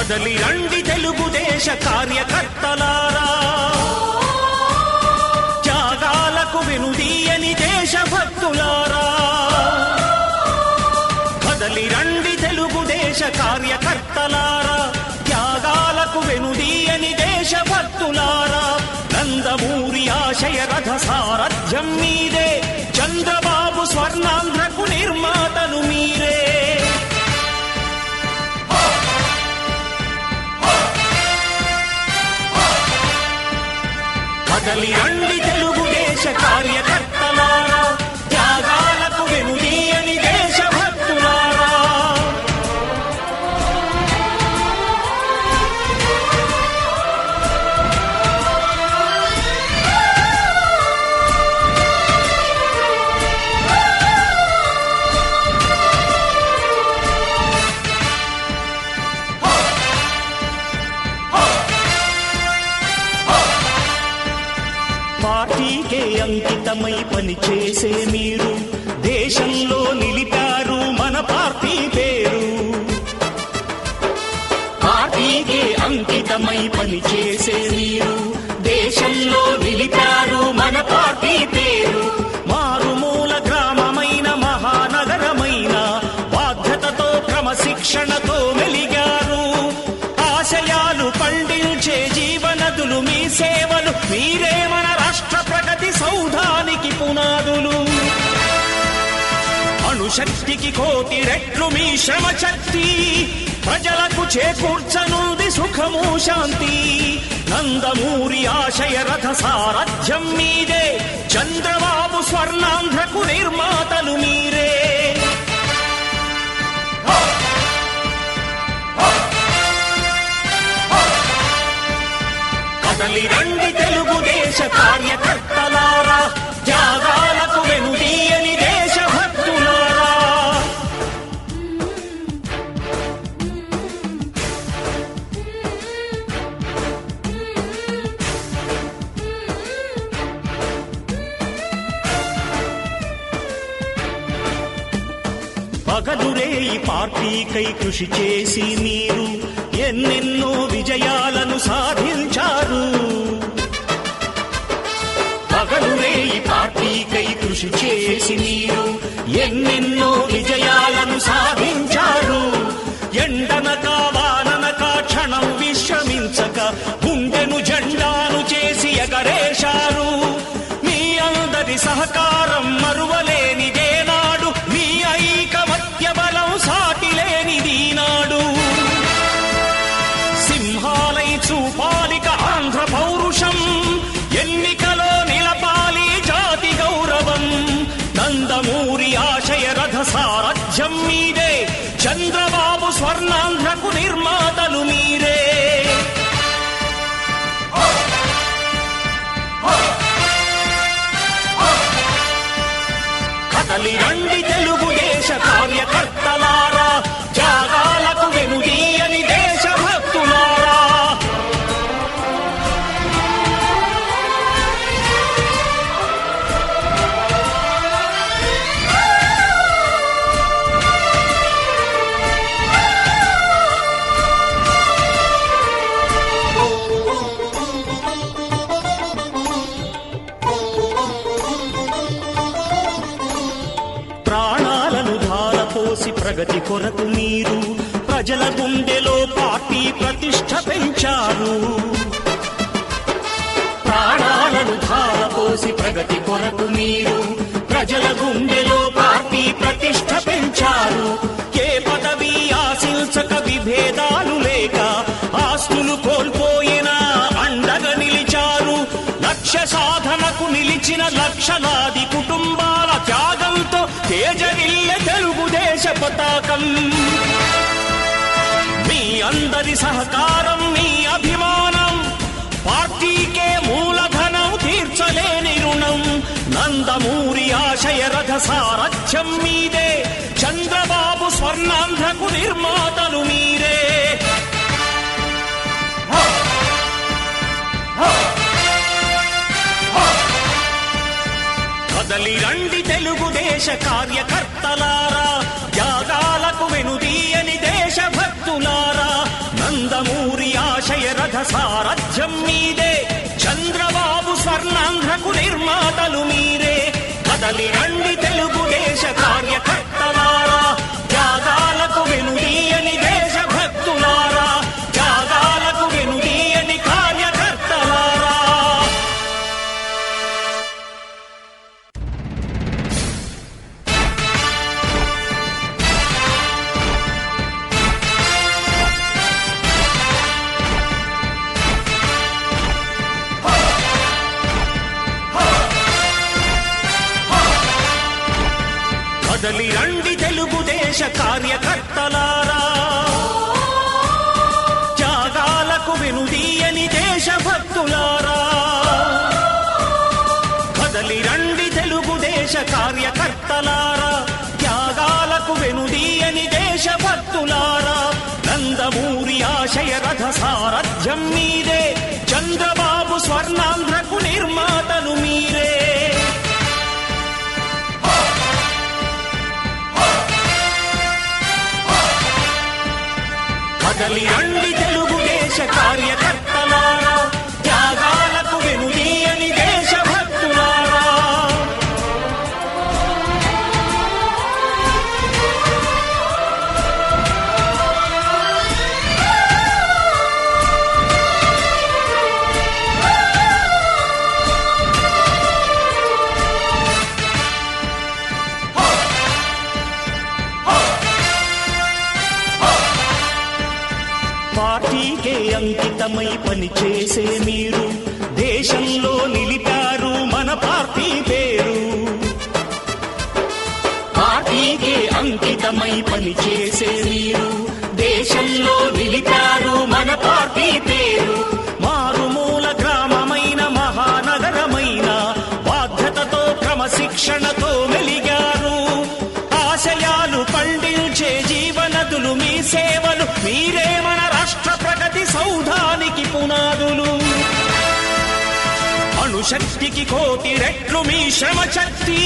కదలి రండి తెలుగుదేశ కార్యకర్తలారా, త్యాగాలకు వెనుదీయని దేశభక్తులారా. కదలి రండి తెలుగుదేశ కార్యకర్తలారా, త్యాగాలకు వెనుదీయని దేశభక్తులారా. నందమూరి ఆశయ రథ సారథ్యం మీదే, చంద్రబాబు స్వర్ణాంధ్రకు నిర్మాతలు మీరే. కదలి రండి తెలుగుదేశ కార్యకర్తలారా, త్యాగాలకు వెనుదీయని దేశభక్తులారా. పార్టీకే అంకితమై పనిచేసే మీరు దేశంలో నిలిపారు మన పార్టీ పేరు. పార్టీకే అంకితమై పనిచేసే మీరు దేశంలో నిలిపారు మన పార్టీ పేరు. మారుమూల గ్రామమైన మహానగరమైన బాధ్యతతో క్రమశిక్షణతో మెలిగారు. ఆశయాలు పండించే జీవనదులు మీ సేవలు, మీరే మన రాష్ట్ర ప్రగతి సౌధానికి పునాదులు. అణుశక్తికి కోటి రెట్లు మీ శ్రమ శక్తి, ప్రజలకు చేకూర్చనుంది సుఖము శాంతి. నందమూరి ఆశయ రథ సారథ్యం మీదే, చంద్రబాబు స్వర్ణాంధ్రకు నిర్మాతలు మీరే. కదలి రండి తెలుగుదేశ కార్యకర్తలారా, త్యాగాలకు వెనుదీయని దేశభక్తులారా. పగలురే ఈ పార్టీకై కృషి చేసి మీరు ఎన్నెన్నో విజయాలను సాధించారు. పగలురే ఈ పార్టీకై కృషి చేసి మీరు ఎన్నెన్నో విజయాలను సాధించారు. ఎండనక వాననక క్షణం విశ్రమించక గుండెను జెండాను చేసి ఎగరేశారు. మీ అందరి సహకారం మరువలేనిదే నాడు, మీ ఐకమత్య బలం సాటిలేనిది నాడు. సింహాలై చూపాలిక ఆంధ్ర పౌరుషం, ఎన్నికలో నిలపాలి జాతి గౌరవం. నందమూరి ఆశయ రథ సారథ్యం మీదే, చంద్రబాబు స్వర్ణాంధ్రకు నిర్మాతలు మీరే. కదలి రండి తెలుగుదేశ కార్యకర్తలారా, త్యాగాలకు వెనుదీయని దేశభక్తులారా. ప్రాణాలను ధారపోసి ప్రగతి కొరకు మీరు ప్రజల గుండెలో పార్టీ ప్రతిష్ఠ పెంచారు. ప్రాణాలను ధారపోసి ప్రగతి కొరకు మీరు ప్రజల గుండెలో పార్టీ ప్రతిష్ఠ పెంచారు. ఏ పదవి ఆశించక విభేదాలు లేక ఆస్తులు కోల్పోయినా అండగా నిలిచారు. లక్ష్య సాధనకు నిలిచిన లక్షలాది కుటుంబాల త్యాగంతో తేజరిల్లె తెలుగుదేశ పతాకం. మీ అందరి సహకారం, మీ అభిమానం పార్టీకే మూలధనం, తీర్చలేని రుణం. నందమూరి ఆశయ రథ సారథ్యం మీదే, చంద్రబాబు స్వర్ణాంధ్రకు నిర్మాతలు మీరే. కదలి రండి తెలుగుదేశ కార్యకర్తలారా, త్యాగాలకు వెనుదీయని దేశభక్తులారా. నందమూరి కదలి రండి తెలుగుదేశ కార్యకర్తలారా, త్యాగాలకు వెనుదీయని దేశభక్తులారా, త్యాగాలకు వెనుదీయని కార్యకర్తలారా. కదలి రండి తెలుగుదేశ కార్యకర్తలారా, త్యాగాలకు వెనుదీయని దేశభక్తులారా. కదలి రండి తెలుగుదేశ కార్యకర్తలారా, త్యాగాలకు వెనుదీయని దేశభక్తులారా. నందమూరి ఆశయ రథ సారథ్యం మీరే, చంద్రబాబు స్వర్ణాంధ్రకు నిర్మాతలు మీరే. కదలి రండి తెలుగుదేశ కార్యకర్తలారా, త్యాగాలకు వెనుదీయని దేశభక్తులారా. పార్టీకే అంకితమై పనిచేసే మీరు దేశంలో నిలిపారు మన పార్టీ పేరు. పార్టీకే అంకితమై పనిచేసే మీరు దేశంలో నిలిపారు మన పార్టీ పేరు. మారుమూల గ్రామమైన మహానగరమైన బాధ్యతతో క్రమశిక్షణతో మెలిగారు. ఆశయాలు పండించే జీవనదులు మీ సేవలు, మీరే మన రాష్ట్ర ప్రగతి సౌధానికి పునాదులు. అణుశక్తికి కోటి రెట్లు మీ శ్రమ శక్తి.